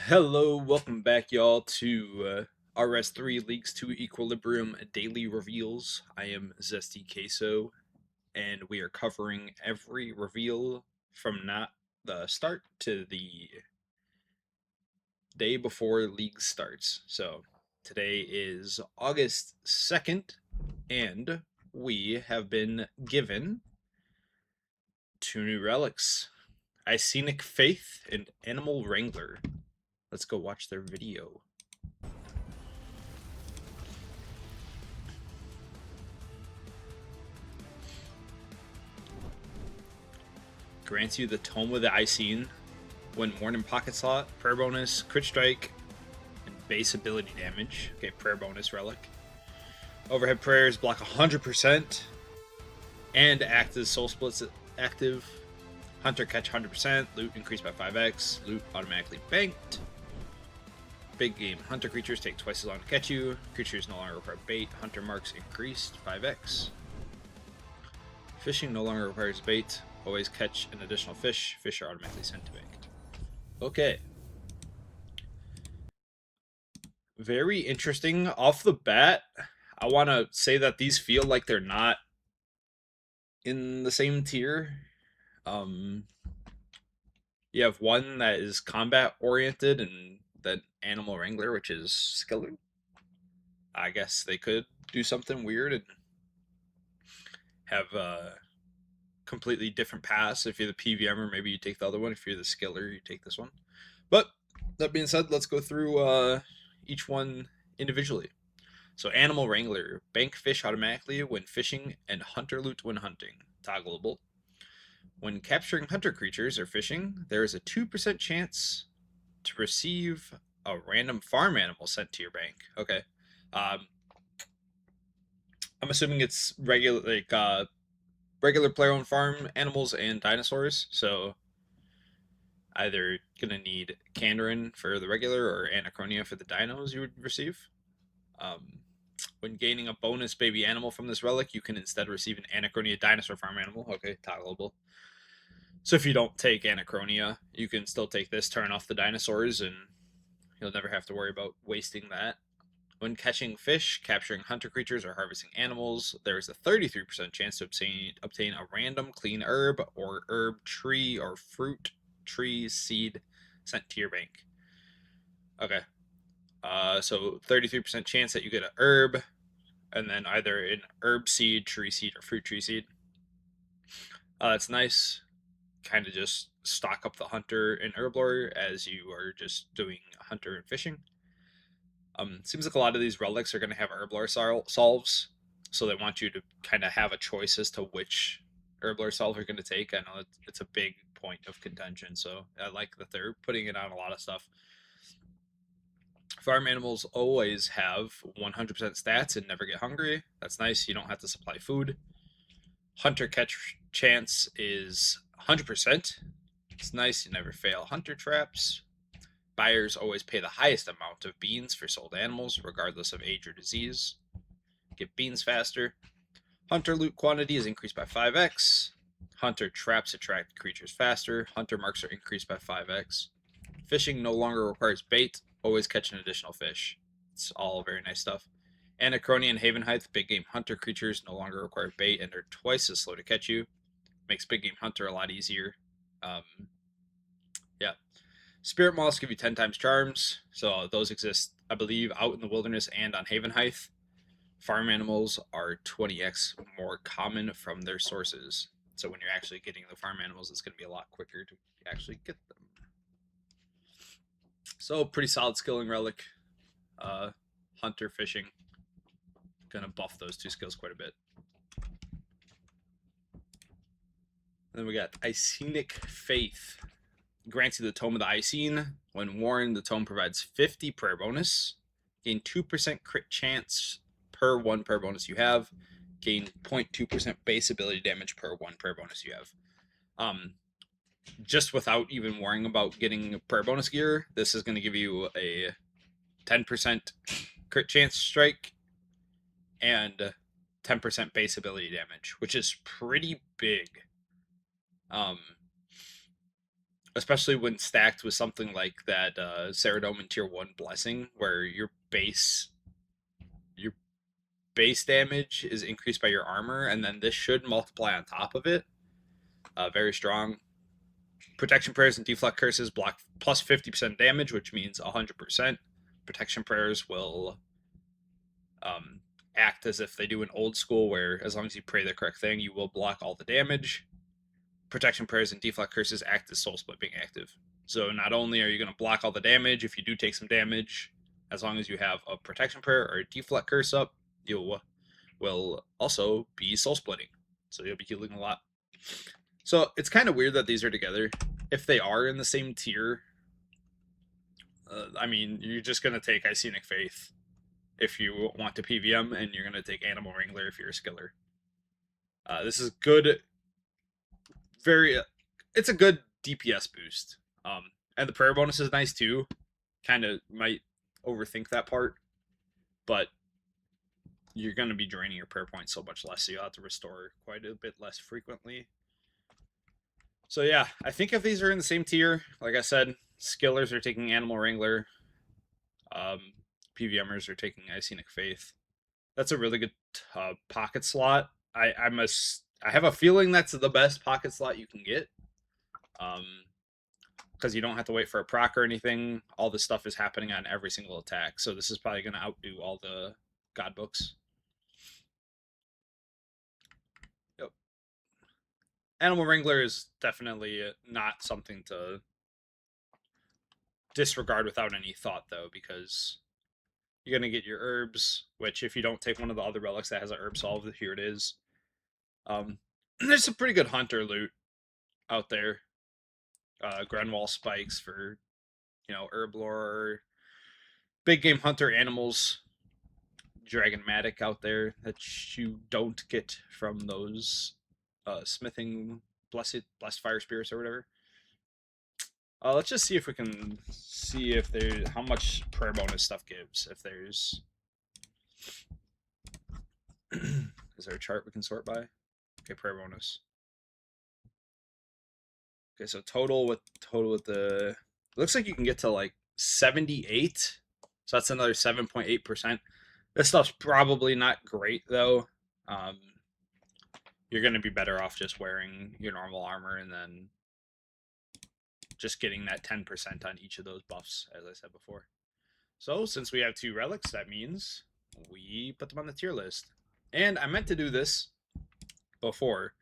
Hello, welcome back, y'all, to Rs3 Leagues to Equilibrium Daily Reveals. I am Zesty Queso, and we are covering every reveal from not the start to the day before League starts. So today is August 2nd, and we have been given two new relics, Icenic Faith and Animal Wrangler. Let's go watch their video. Grants you the Tome of the Icene when worn in pocket slot, prayer bonus, crit strike, and base ability damage. Okay, prayer bonus relic. Overhead prayers block 100%, and active soul splits active. Hunter catch 100%, loot increased by 5x, loot automatically banked. Big game hunter creatures take twice as long to catch you. Creatures no longer require bait. Hunter marks increased 5x. Fishing no longer requires bait. Always catch an additional fish. Fish are automatically sent to bank. Okay. Very interesting. Off the bat, I want to say that these feel like they're not in the same tier. You have one that is combat oriented and then Animal Wrangler, which is skiller. I guess they could do something weird and have completely different paths. If you're the PvMer, maybe you take the other one. If you're the skiller, you take this one. But that being said, let's go through each one individually. So Animal Wrangler, bank fish automatically when fishing and hunter loot when hunting. Toggleable. When capturing hunter creatures or fishing, there is a 2% chance to receive a random farm animal sent to your bank. Okay. I'm assuming it's regular player-owned farm animals and dinosaurs. So either gonna need Kandarin for the regular or Anachronia for the dinos you would receive. When gaining a bonus baby animal from this relic, you can instead receive an Anachronia dinosaur farm animal. Okay, toggleable. So if you don't take Anachronia, you can still take this, turn off the dinosaurs, and you'll never have to worry about wasting that. When catching fish, capturing hunter creatures, or harvesting animals, there is a 33% chance to obtain a random clean herb or herb tree or fruit tree seed sent to your bank. Okay. So 33% chance that you get a herb, and then either an herb seed, tree seed, or fruit tree seed. That's nice. Kind of just stock up the hunter and herblore as you are just doing hunter and fishing. Seems like a lot of these relics are going to have herblore solves, so they want you to kind of have a choice as to which herblore solve you're going to take. I know it's a big point of contention, so I like that they're putting it on a lot of stuff. Farm animals always have 100% stats and never get hungry. That's nice. You don't have to supply food. Hunter catch chance is 100%. It's nice. You never fail hunter traps. Buyers always pay the highest amount of beans for sold animals, regardless of age or disease. Get beans faster. Hunter loot quantity is increased by 5x. Hunter traps attract creatures faster. Hunter marks are increased by 5x. Fishing no longer requires bait. Always catch an additional fish. It's all very nice stuff. Anachronia and Haven Height, big game hunter creatures no longer require bait and are twice as slow to catch you. Makes big game hunter a lot easier. Yeah. Spirit moths give you 10 times charms, so those exist, I believe, out in the wilderness and on Haven Height. Farm animals are 20x more common from their sources. So when you're actually getting the farm animals, it's going to be a lot quicker to actually get them. So pretty solid skilling relic. Hunter, fishing. Gonna buff those two skills quite a bit. And then we got Icenic Faith. Grants you the Tome of the Icene. When worn, the tome provides 50 prayer bonus. Gain 2% crit chance per one prayer bonus you have. Gain 0.2% base ability damage per one prayer bonus you have. Just without even worrying about getting prayer bonus gear, this is going to give you a 10% crit chance strike and 10% base ability damage, which is pretty big. especially when stacked with something like that Ceradomin Tier 1 Blessing, where your base damage is increased by your armor, and then this should multiply on top of it. Very strong. Protection prayers and deflect curses block plus 50% damage, which means 100%. Protection prayers will act as if they do in old school, where as long as you pray the correct thing, you will block all the damage. Protection prayers and deflect curses act as soul split being active. So not only are you going to block all the damage if you do take some damage, as long as you have a protection prayer or a deflect curse up, you will also be soul splitting. So you'll be healing a lot. So it's kind of weird that these are together. If they are in the same tier, I mean, you're just going to take Icenic Faith if you want to PvM, and you're going to take Animal Wrangler if you're a skiller. This is good. It's a good DPS boost. And the prayer bonus is nice too. Kind of might overthink that part, but you're going to be draining your prayer points so much less, so you'll have to restore quite a bit less frequently. So yeah, I think if these are in the same tier, like I said, skillers are taking Animal Wrangler, PvMers are taking Icenic Faith. That's a really good pocket slot. I have a feeling that's the best pocket slot you can get, because you don't have to wait for a proc or anything. All this stuff is happening on every single attack, so this is probably going to outdo all the god books. Yep. Animal Wrangler is definitely not something to disregard without any thought, though, because you're going to get your herbs, which if you don't take one of the other relics that has an herb solve, here it is. There's some pretty good hunter loot out there. Grenwall spikes for, herb lore, big game hunter animals, Dragonmatic out there that you don't get from those smithing blessed fire spirits or whatever. Let's just see if we can see if there's how much prayer bonus stuff gives. If there's is there a chart we can sort by? Okay, prayer bonus. Okay, so total with the it looks like you can get to like 78. So that's another 7.8%. This stuff's probably not great though. You're gonna be better off just wearing your normal armor and then just getting that 10% on each of those buffs, as I said before. So since we have 2 relics, that means we put them on the tier list. And I meant to do this before,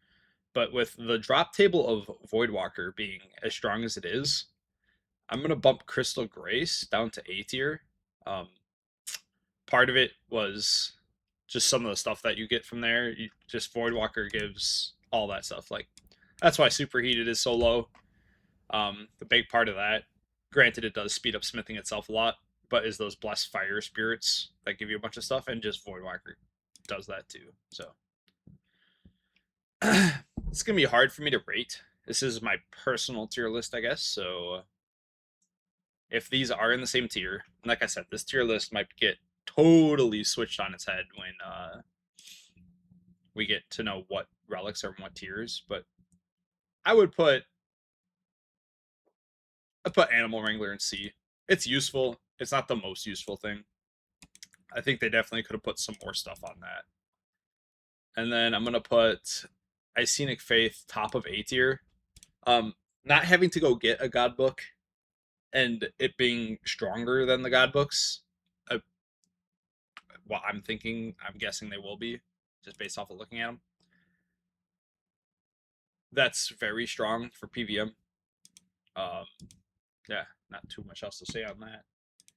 but with the drop table of Voidwalker being as strong as it is, I'm going to bump Crystal Grace down to A tier. Part of it was just some of the stuff that you get from there. Just Voidwalker gives all that stuff. Like, that's why Superheated is so low. The big part of that, granted it does speed up smithing itself a lot, but is those blessed fire spirits that give you a bunch of stuff, and just Voidwalker does that too. So it's gonna be hard for me to rate. This is my personal tier list, I guess. So if these are in the same tier, like I said, this tier list might get totally switched on its head when we get to know what relics are in what tiers. But I put Animal Wrangler in C. It's useful. It's not the most useful thing. I think they definitely could have put some more stuff on that. And then I'm going to put Icenic Faith top of A tier. Not having to go get a god book and it being stronger than the god books. Well, I'm guessing they will be, just based off of looking at them. That's very strong for PvM. Yeah, not too much else to say on that.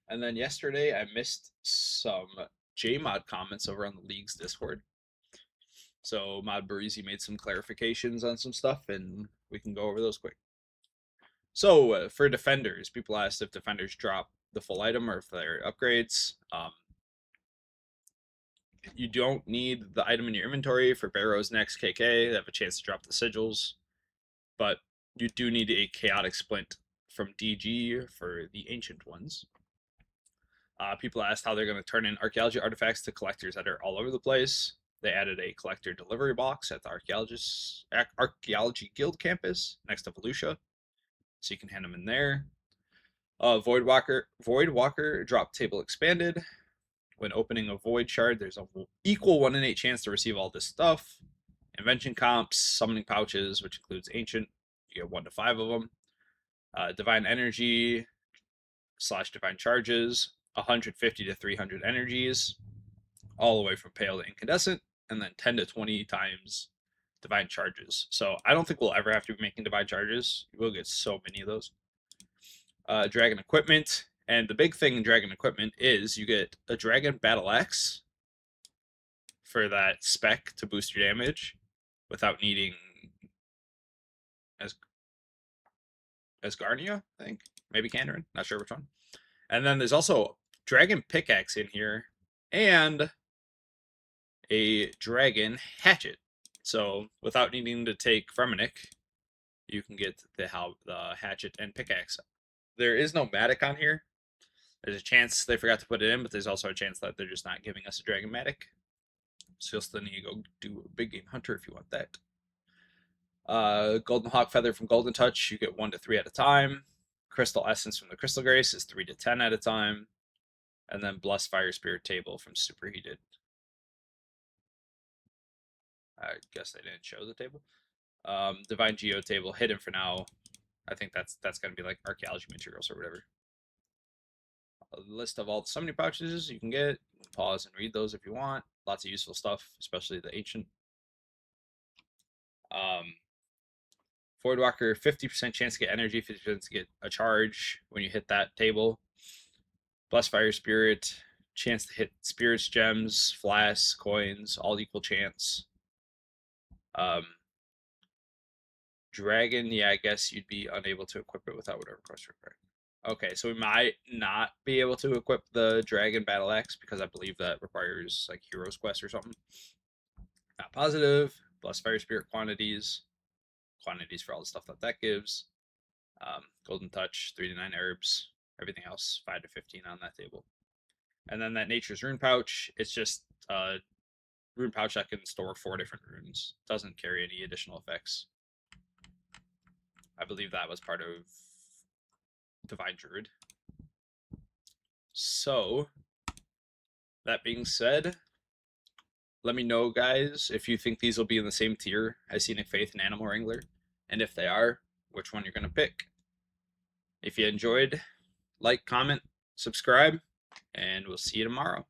And then yesterday I missed some Jmod comments over on the League's Discord. So Mod Barizi made some clarifications on some stuff, and we can go over those quick. So for defenders, people asked if defenders drop the full item or if they're upgrades. You don't need the item in your inventory for Barrow's next KK. They have a chance to drop the sigils, but you do need a chaotic splint from DG for the ancient ones. People asked how they're going to turn in archaeology artifacts to collectors that are all over the place. They added a collector delivery box at the Archaeology Guild campus next to Volusia. so you can hand them in there. Void Walker drop table expanded. When opening a Void Shard, there's an equal 1 in 8 chance to receive all this stuff. Invention comps, summoning pouches, which includes Ancient. You get 1 to 5 of them. Divine Energy / Divine Charges, 150 to 300 energies, all the way from Pale to Incandescent, and then 10 to 20 times Divine Charges. So I don't think we'll ever have to be making Divine Charges. We'll get so many of those. Dragon Equipment. And the big thing in Dragon Equipment is you get a Dragon Battle Axe for that spec to boost your damage without needing Asgarnia, I think. Maybe Kandarin, not sure which one. And then there's also Dragon Pickaxe in here and a Dragon Hatchet. So without needing to take Fremennik, you can get the Hatchet and Pickaxe. There is no Matic on here. There's a chance they forgot to put it in, but there's also a chance that they're just not giving us a Dragon Matic. So you'll still need to go do a Big Game Hunter if you want that. Golden Hawk Feather from Golden Touch, you get 1 to 3 at a time. Crystal Essence from the Crystal Grace is 3 to 10 at a time. And then Blessed Fire Spirit Table from Superheated. I guess they didn't show the table. Divine Geo Table, hidden for now. I think that's going to be like archaeology materials or whatever. A list of all the summoning pouches you can get. Pause and read those if you want. Lots of useful stuff, especially the Ancient. Voidwalker, 50% chance to get energy, 50% to get a charge when you hit that table. Blessed Fire Spirit, chance to hit spirits, gems, flasks, coins, all equal chance. Dragon, yeah, I guess you'd be unable to equip it without whatever quest required. Okay, so we might not be able to equip the Dragon Battle Axe because I believe that requires like Heroes Quest or something. Not positive. Blessed Fire Spirit quantities for all the stuff that gives. Golden Touch, 3 to 9 herbs. Everything else, 5 to 15 on that table. And then that Nature's Rune Pouch, it's just a rune pouch that can store 4 different runes. Doesn't carry any additional effects. I believe that was part of Divine Druid. So, that being said, let me know, guys, if you think these will be in the same tier as Icenic Faith and Animal Wrangler. And if they are, which one you're going to pick. If you enjoyed, like, comment, subscribe, and we'll see you tomorrow.